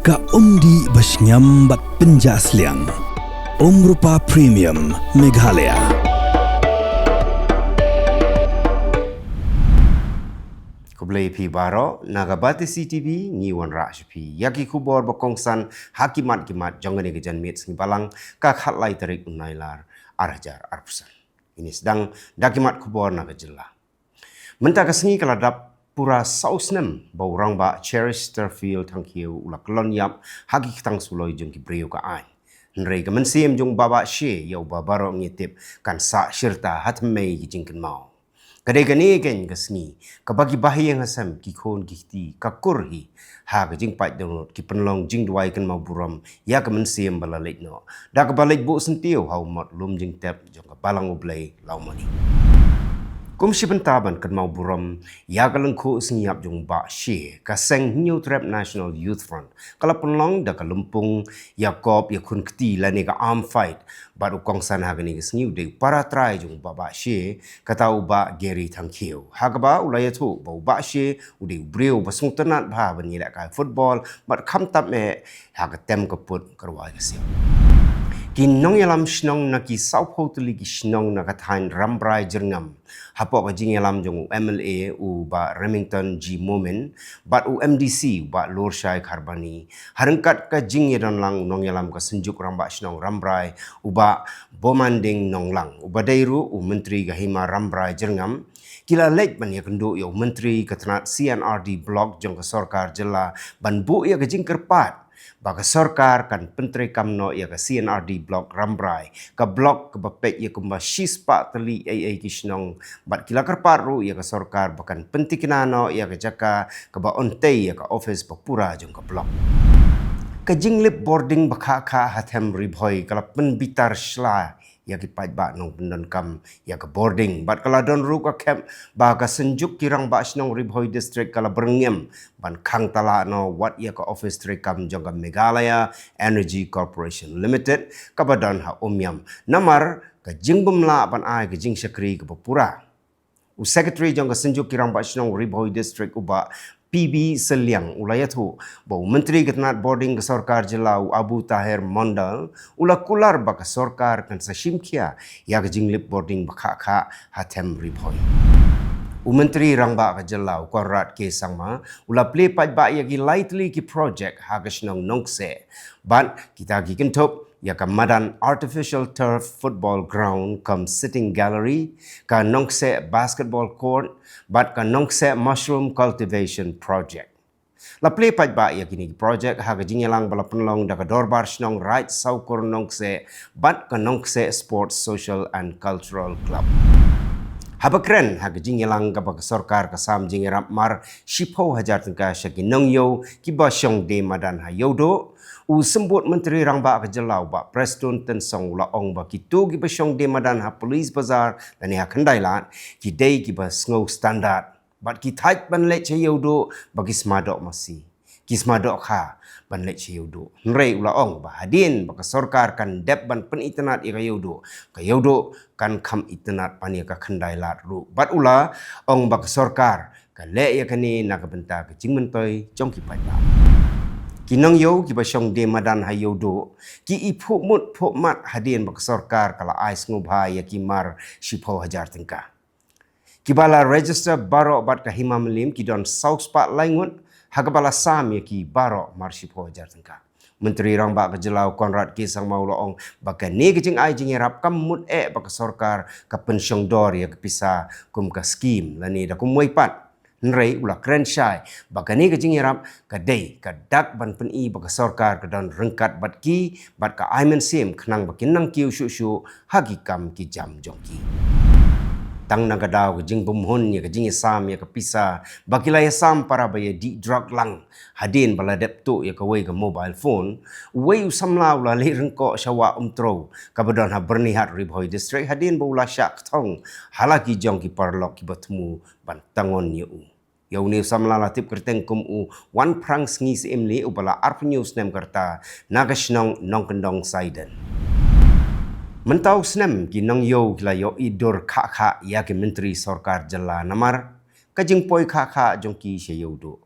Ka undi basnyam bat penjasliang. Rupa Premium Meghalaya. Kublai pi baro nagabati CTV ngiwan rash pi yaki kubor bakongsan hakimat kimat jongane gejan mit sing balang kakhat lai tarik unailar arajar arpusan. Ini sedang dakimat kubor nagajela. Mentaka sengi kaladap pura sausnem bau rang ba Cherish Starfield tangkiu ulak lon yap hagi kitang suloi jong kibreu ka ai. Nrei ka mensim jong baba she yau babaro ngitip kan sa syirta hatmei gijingkan mau. Kadai gani ken kasni kabagi bahi yang hasam ki khon ki ka kurhi ha ka jing pai download ki penlong jing duai kan mau buram ya ka mensim balalik no da ka balik bu sentiu hau mot lum jing tap jong ka balang ublai lau mani. Kum sibentaban kan mau buram ya ka lengku sengiap jong ba she ka seng New Trap National Youth Front kala penlong da ka lumpung Yakob ya kun kti la ni ka arm fight baru kongsan ha gani sengiu de para try jong ba she kata uba Gary Tangkiu ha ka ba ulaya tu ba she ude breu basung tenat ba bani la ka football mat kham tap me ha ka tem ka put karwa ka sia Kinong yalam shnong na ki saupo tuli ki shnong na kathain rambrai jerngam. Hapo ka jing yalam jong MLA u ba Remington G. Momin, bat u MDC ba Lorshai Kharbani. Harengkat ka jing yadan lang nong yalam ka senjuk ramba shnong rambrai u ba Bomanding nong lang. U ba dairu u Menteri Gahima rambrai jerngam. Kila lek ban ya kendo ya Menteri Ketenat CNRD blok jong ka sorkar jela ban bu ya ka jing kerpat. Baka sorkar kan penteri kamno ya ka CNRD blok rambrai ka blok ka bapek ya kumba shispa tali AA kishnong bat kila karparu ya ka sorkar bakan pentikinano ya ka jaka ka ba ontei ya ka office papura jong ka blok ka jinglip boarding baka ka hatem ribhoi kala penbitar shla ya ki paj ba nong pendon kam ya ka boarding bat kala don ru ka camp ba ka senjuk kirang ba snong ribhoi district kala berngem ban khang tala no wat ya ka office district kam jong ka Meghalaya Energy Corporation Limited ka badan ha omyam namar ka jingbumla ban ai ka jing sakri ka papura u secretary jong ka senjuk kirang ba snong ribhoi district uba PB Seliang ulayatu bau Menteri Ketenat Boarding ke Sorkar Jelau Abu Tahir Mondal ula kular baka sorkar kan sasimkia ya ke jinglip boarding baka hatem ribhoi. Menteri Rangba ke Jelau Konrad K. Sangma ula play paj ba ya ki lightly ki project hagasnong nongse ban kita ki kentup ya ka Madan Artificial Turf Football Ground kam sitting gallery ka nongse basketball court bat ka nongse mushroom cultivation project. La play paj ba ya kini project ha ka jingelang bala penlong da ka dorbar snong right saukur nongse bat ka nongse sports social and cultural club. Habakren ha ka jingelang ka ba sorkar ka sam jingerap mar shipo hajar tengka syaki nongyo ki ba syong de madan ha yodo u sembut Menteri Rangba ke Jelau ba Preston Tensong la ong ba kitu ki ba syong de madan ha police bazar dan ha khandai lat ki dei ki ba sngau standard bat ki thait ban le che yodo bagi smadok masi ki smadok kha ban le che yodo nrei ula ong ba hadin ba ka sorkar kan dep ban pen internet ka yodo kan kham internet pan ka khandai lat ru bat ula ong ba ka sorkar ka le ya kani na ka benta ka jingmentoi jong ki pai ba Kinong yo ki basyong de madan hayodo ki ipu mut puk mat hadin bak sorkar kala ais ngubha ya ki mar shipo hajar tengka. Kibala register baro bat ka hima melim ki don south part laingut hagabala sam ya ki baro mar shipo hajar tengka. Menteri Rangba ke Jelau Konrad K. Sangma ong baka ni kejing ai jing erap kam mut bak sorkar ka pensyong dor ya kepisa kum ka skim lani da kum pat. Nrei ula keren syai baka ni ka jingirap ka dei ka dak ban pen i baka sorkar ka dan rengkat bat ki bat ka aimen sim khnang bakin nang kiu shu hagi kam ki jam jongki tang na gadaw ka jing bumhun ya ka jing sam ya ka pisa bakila ya sam para ba ya di drug lang hadin bala depto ya ka wei ka mobile phone wei usamla ula le rengko syawa umtro ka badan ha bernihat ribhoi district hadin ba ula syak thong halaki jongki parlok ki batmu ban tangon yu Yau ni samla latip kerteng kum u wan prang sngi si imli u bala arp news nem kerta nagashnong nong kendong saiden. Mentau snem ki nong yo kila yo idur kha ya ki menteri sorkar jela namar kajing poi kha jong ki she yodo.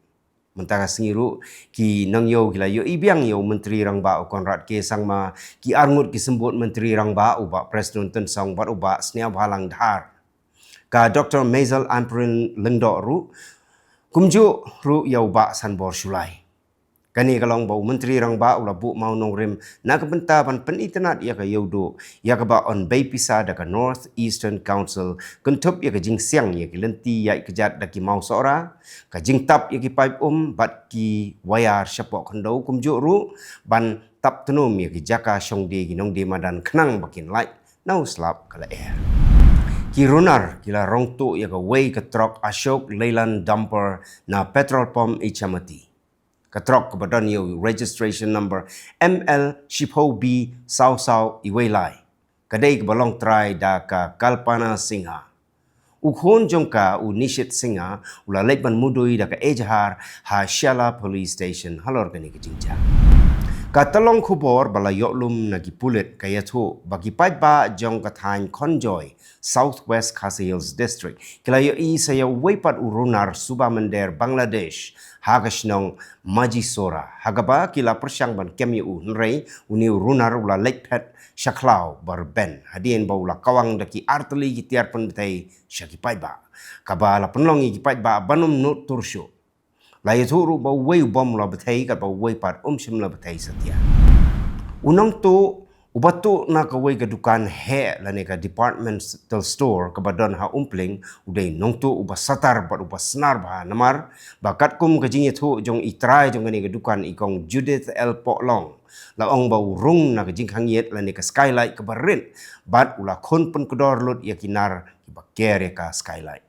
mentara sengiru ki nang yo kila yo ibiang yo menteri rang ba Konrad ke sangma ki arngut ki sembut menteri rang ba uba presiden ten song bat uba snia halang dhar ka Dr. Maisel Amprin Lengdo ru kumju ru yo ba sanbor sulai kani kalong bau menteri rang ba ula bu mau nong rim na kabenta ban penitenat ya ka yodo ya ka ba on bay pisa da ka North Eastern Council kentup ya ka jing siang ya ki lenti ya kejat da ki mau sora ka jing tap ya ki pipe bat ki wayar syapok kendo kumju ru ban tap tenum ya ki jaka shongde ki nong de madan kenang bakin light nau slap kala air ki runar kila rong tu ya ka way ka truck Ashok Leyland dumper na petrol pump Ichamati katrok kebadan yo registration number ML Shipho B Sao Sao Iwailai kadai kebalong try da ka Kalpana Singha ukhon jongka u Nishit Singha ula lekban mudui da ka Ejahar ha Shala Police Station halor kani ke jingja katalong khubor bala yoklum na gipulit kaya thu bagi ba jong kathain Konjoy Southwest Khasi Hills District kila yo I saya weipat urunar Subamander Bangladesh hagashnong Majisora hagaba kila persyang ban kemi nrei uni runar ula lekpet shaklau barben hadien baula kawang daki arteli gitiar pun betai syakipai ba kabala penlongi gipai ba banum nut tursyo lai thuru ba wei bom la betai ka ba wei pat shim la betai satia unang tu ubatu na ka wei ka dukan he la ne ka departmental store ka badon ha umpling udai nong tu uba satar ba uba snar ba namar bakat kum ka jingi thu jong itrai jong ne ka dukan ikong Judith L Poklong la ong ba urung na ka jing hangiet la ne ka skylight ka barin bat ula khon pun kedor lut yakinar ki ba kere ka skylight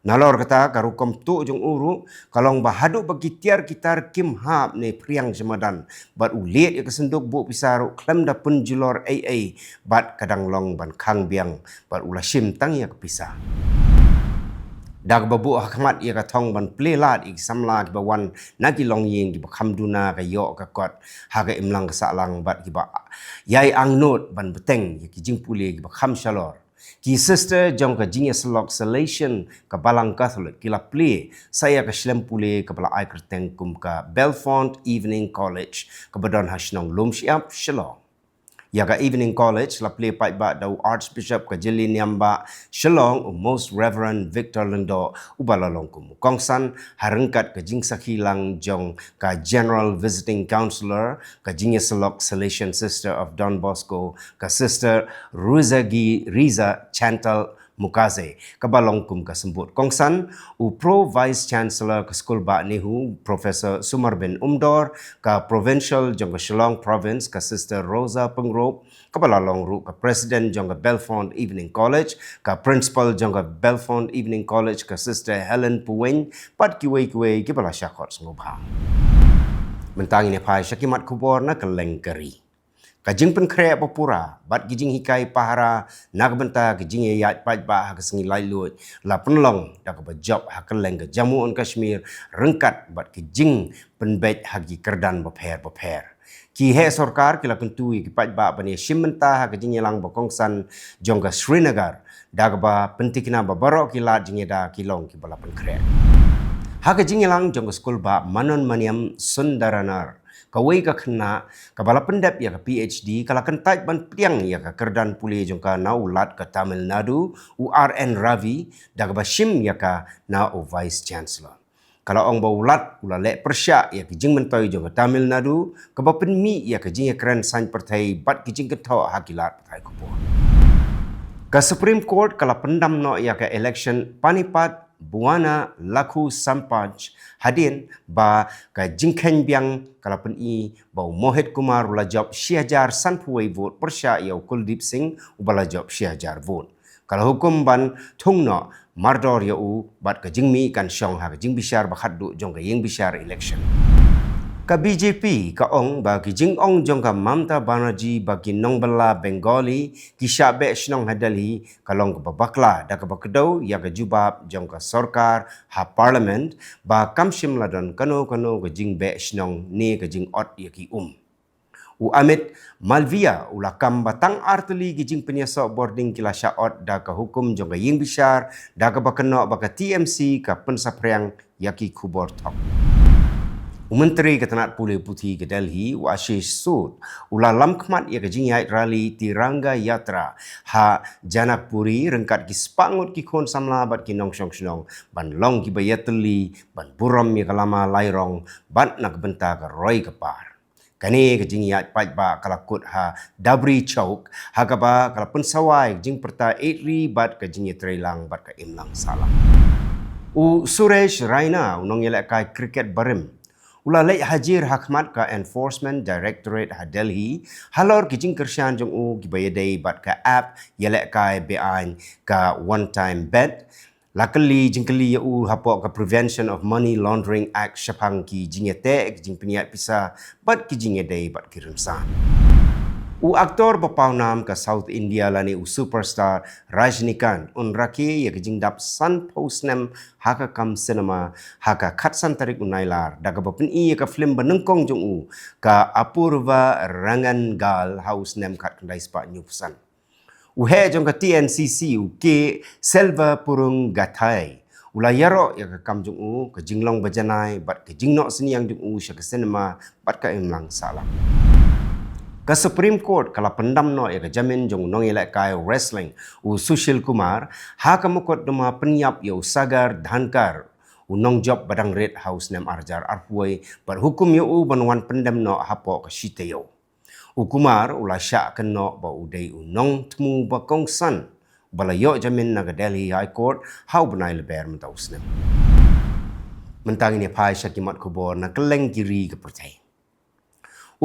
nalor kata karukom tu jong uru kalong bahaduk bagi tiar kitar kim hap ne priang jemadan bat uliet ya kesenduk bu pisaru klem da pun julor AA bat kadang long ban kang biang bat ula shim tang ya kepisah dag babu hakmat ya katong ban plelat ik samla ki bawan nagi long yin ki bakhamduna ka yo ka kot ha ka imlang ka salang bat ki ba yai angnot ban beteng ya ki jingpule ki bakham shalor ki sister jong ka jingya selok salation ka balang Catholic kila play saya ka slempule ka bala ai kerteng kum ka Belfont Evening College ka badon hasnong lumsiap shalom ya ka Evening College la play pai ba dau Archbishop ka jilin yamba shalom Most Reverend Victor Lendo ubalalong kum kongsan harengkat ka jing sakhilang jong ka General Visiting Counselor ka jingya selok salation sister of Don Bosco ka sister Riza Chantal Mukaze kabalong kum kasembut kongsan u pro vice chancellor ka school ba nihu Professor Sumar bin Umdor ka provincial jong ka Shillong province ka sister Rosa Pengrop kabalalong ru ka president jong ka Belfont Evening College ka principal jong ka Belfont Evening College ka sister Helen Puweng pat kiwei kibala syakot ngobha mentang ini pai syakimat kubor na kelengkeri kajing penkre papura bat gijing hikai pahara nagbenta gijing yat pat ba ha kesengi lailut la penlong da ka job ha keleng ke Jammu and Kashmir rengkat bat gijing penbet hagi kerdan beper ki he sarkar kila kentui ki pat ba bani shimenta ha gijing lang bakongsan jong ka Srinagar da ka ba pentikna ba barok kilat jingeda kilong ki bala penkre ha gijing lang jong ka skul ba Manon Maniam Sundaranar kawai ka kena kabala pendap ya ka PhD kala kentai ban piang ya ka kerdan puli jongka na ulat ka Tamil Nadu URN Ravi da ka shim ya ka na o vice chancellor kala ong ba ulat ula le persya ya ki jing mentoi jongka Tamil Nadu ka ba penmi ya ka jing keren san pertai bat ki jing ketho hakilat pertai ko ka Supreme Court kala pendam no ya ka election Panipat Buana Laku Sampaj hadin ba ka jingkhen biang kalapan i bau Mohit Kumar ula job Syajar Sanpuai vote persya yau Kuldip Singh ubala job Syajar vote kalau hukum ban thungno mardor yau bat ka jingmi kan syong ha ka jing bishar bakhaddu jong ka yeng bishar election ka BJP ka ong ba ki jing ong jong ka Mamta Banerjee bagi nong bala Bengali ki syabe shnong hadali kalong ka babakla da ka bakdau ya ka jubab jong ka sarkar ha parliament ba kamshim ladon kano ka jing be shnong ne ka jing ot ya ki u Amit Malvia ulakam batang arteli ki jing penyasa boarding kila syaot da ka hukum jong ka yeng bishar da ka bakeno ba ka TMC ka pensapriang ya ki kubor top Menteri Ketenat Pulih Putih ke Delhi, Ashish Sood, ulah lam khmat ia ke jingyai rally Tiranga Yatra, ha Janakpuri rengkat ki spangut ki khon samla bat ki nong shong shnong, ban long ki bayatli, ban buram ya kalama lairong, ban nak benta ke roy kepar. Kani ke jingyai pajba kalakut ha Dabri Chowk, ha kaba kalapun sawai jing perta 8 bat ke jingyai trailang bat ke imlang salah. Suresh Raina unong yelak kai cricket barim. Ulah lek hajir hakmat ka Enforcement Directorate ha Delhi, halor kijing kersyan jong gibayadai bat ka app yelek kai beain ka one time bet. Luckily jingkeli hapok ka Prevention of Money Laundering Act syapang ki jingete kijing peniat pisa bat kijing yadai bat kirimsan. Aktor berpaunam ke South India lani superstar Rajnikant raki ya kijing dap Sun Post nem haka kam cinema haka khatsan tarik unailar daga bapin iya ka film benengkong jong ka Apurva Rangangal house nem kat kendai spa nyupsan. Uhe jong ka TNCC ke Selva Purung Gathai ulayaro ya ka kam jong ka jinglong bajanai bat ka jingnok seniang jong sya ka cinema bat ka imlang salam. Ke Supreme Court kala pendam no ya ke jamin jong nong elak kai wrestling Sushil Kumar ha kamukot doma penyap ya sagar dhankar nong job badang red house nem arjar arpuai berhukum ya banwan pendam no hapo ke shiteo. Kumar ula syak keno ba udai nong temu ba kongsan balayo jamin na ke Delhi High Court hau benai leber mentaus nem. Mentang ini pai syakimat kubor na keleng kiri ke percaya.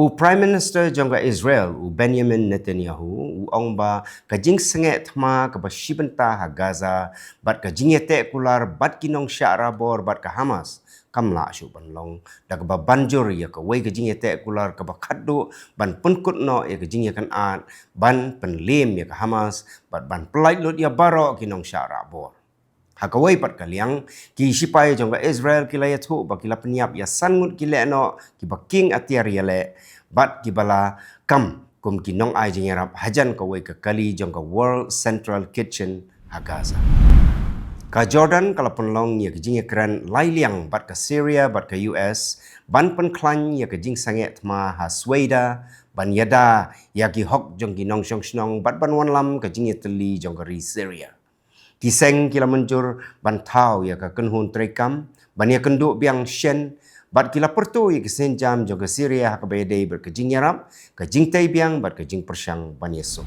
Prime Minister jangka Israel Benjamin Netanyahu ong ba kajing senget thma ka basibenta ha Gaza bat kajing yete kular bat kinong syarabor bat ka Hamas kamla syu banlong dak ba banjur ya ka wei kajing yete kular ka bakhaddu ban penkut no ya kajing ya kan at ban penlim ya ka Hamas bat ban pelait lut ya baro kinong syarabor. Hakawai pat kaliang ki sipai jangka Israel kilaya thu ba kila penyap ya sangut kile no ki ba king atiar yale bat ki bala kam kum ki nong ai jing yarap hajan kawai ka kali jangka World Central Kitchen ha Gaza. Ka Jordan kala penlong ya kijing ya kran lailiang bat ka Syria bat ka US ban pen klan ya kijing sanget ma ha Sweden ban yada ya ki hok jong ki nong shong snong bat ban wan lam kijing ya teli jangka ri Syria. Kiseng kila mencur ban tau ya ka kenhun trekam ban ya kenduk biang shen bat kila pertu ya kesen jam jong ka Syria ha ka bedai berkejing yarap kejing tai biang bat kejing persyang ban yeso.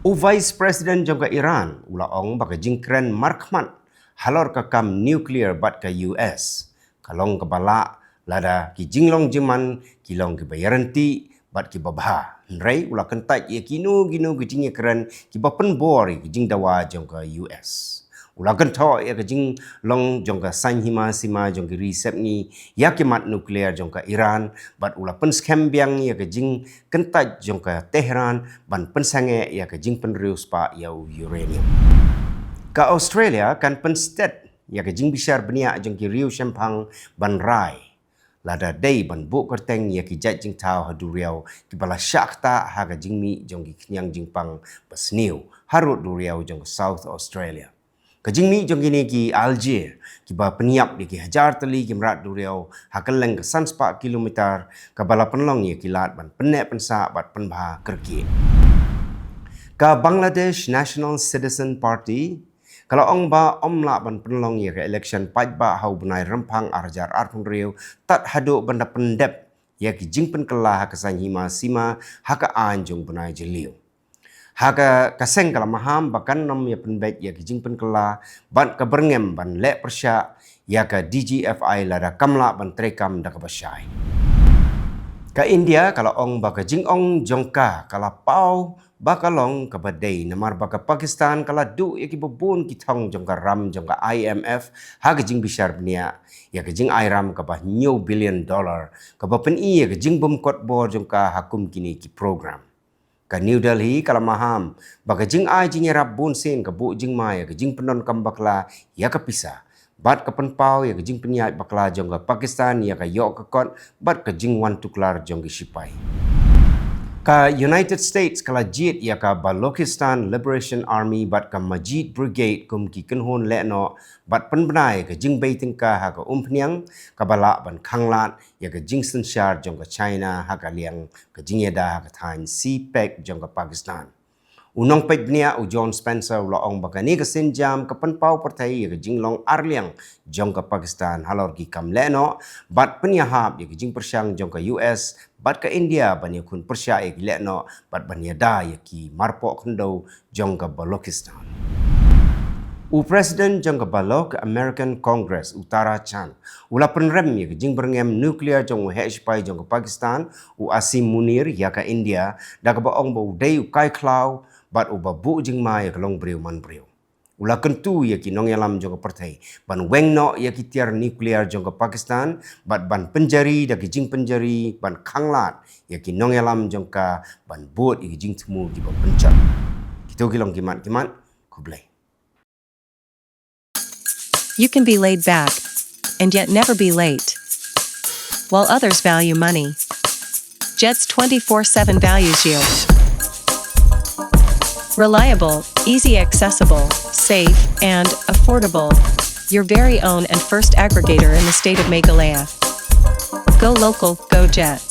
Vice President jong ka Iran ula ong ba kejing kren markmat halor ka kam nuclear bat ka US kalong ka bala lada ki jinglong jeman kilong ki bayaran ti bat ki babha nrai ula kentai ye kinu kejing keren ki bapen bor kejing dawa jong ka US ula kentho ye kejing long jong ka San Himasima jong ki resep ni ya ki mat nuklear jong ka Iran bat ula pen scam biang ye kejing kentai jong ka Tehran ban pen sange ye kejing pen rius pa ya uranium ka Australia kan pen state ye kejing bisar benia jong ki riu Sempang ban rai lada day ban bu kerteng ya ki jat jing tau hadu riau ki bala syakta ha ga jing mi jong ki knyang jing pang besniu harut du riau jong South Australia ka jing mi jong kini ki Algier ki ba peniap di ki hajar teli ki merat du riau ha keleng ke san spa kilometer ka bala penlong ya ki lat ban penek pensa bat penbha kerki ka Bangladesh National Citizen Party kalau ong ba omla ban penlong ya ke election pajba hau benai rempang arjar arpun riu tat hadu benda pendep ya ki jing pen kelah ka San Himasima ha ka anjung benai jeliu ha ka kaseng kala maham bakan nom ya penbet ya ki jing pen kelah ban ka berngem ban lek persya ya ka DGFI lada kamla ban trekam da ka basyai ka India kalau ong ba ka jing ong jongka kala pau bakalong kabadai namar baka Pakistan kala du ya ki bubun ki thong jong ka ram jong ka IMF ha ka jing bishar bnia ya ka jing airam ka ba new $1 billion ka ba pen i ya ka jing bum kot bor jong ka hakum kini ki program ka New Delhi kala maham baka jing ai jing rap bun sen ka bu jing ma ya ka jing penon kam bakla ya ka pisa bat ka penpau ya ka jing peniat bakla jong ka Pakistan ya ka yok ka kot bat ka jing wan tuklar jong ki sipai Ka United States kala jit ya ka Balochistan Liberation Army bat ka Majid Brigade kum ki kenhon le no bat penbenai ka jingbei tingka ha ka umpniang ka bala ban khanglat ya ka jingsen shar jong ka China ha ka liang ka jingyada ha ka thain CPEC jong ka Pakistan. Unong pegnia u John Spencer laong bakani ka sinjam ka panpau partai ya ka jinglong arliang jong ka Pakistan halor ki kam le no bat penyahap ya ka jing persyang jong ka US bat ka India banya kun persya ek le no bat banya da ya ki marpo khndo jong ka Balochistan. U President jong ka Balok American Congress Utara Chan ula penrem ya ka jing berngem nuklear jong HPI jong ka Pakistan u Asim Munir ya ka India da ka baong bau dei u kai klau bat u babu jing mai ka long breu man breu. Ula kentu ya ki nong yalam jong ka partai ban weng no ya ki tiar nuklear jong ka Pakistan bat ban penjari da ki jing penjari ban khanglat ya ki nong yalam jong ka ban buat ya ki jing temu di ban pencat. Kita ki long kimat kublai. You can be laid back and yet never be late. While others value money, Jet's 24/7 values you. Reliable, easy accessible, safe, and affordable. Your very own and first aggregator in the state of Meghalaya. Go local, go Jets.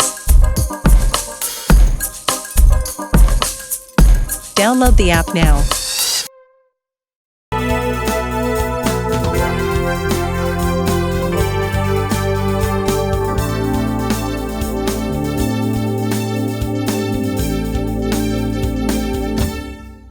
Download the app now.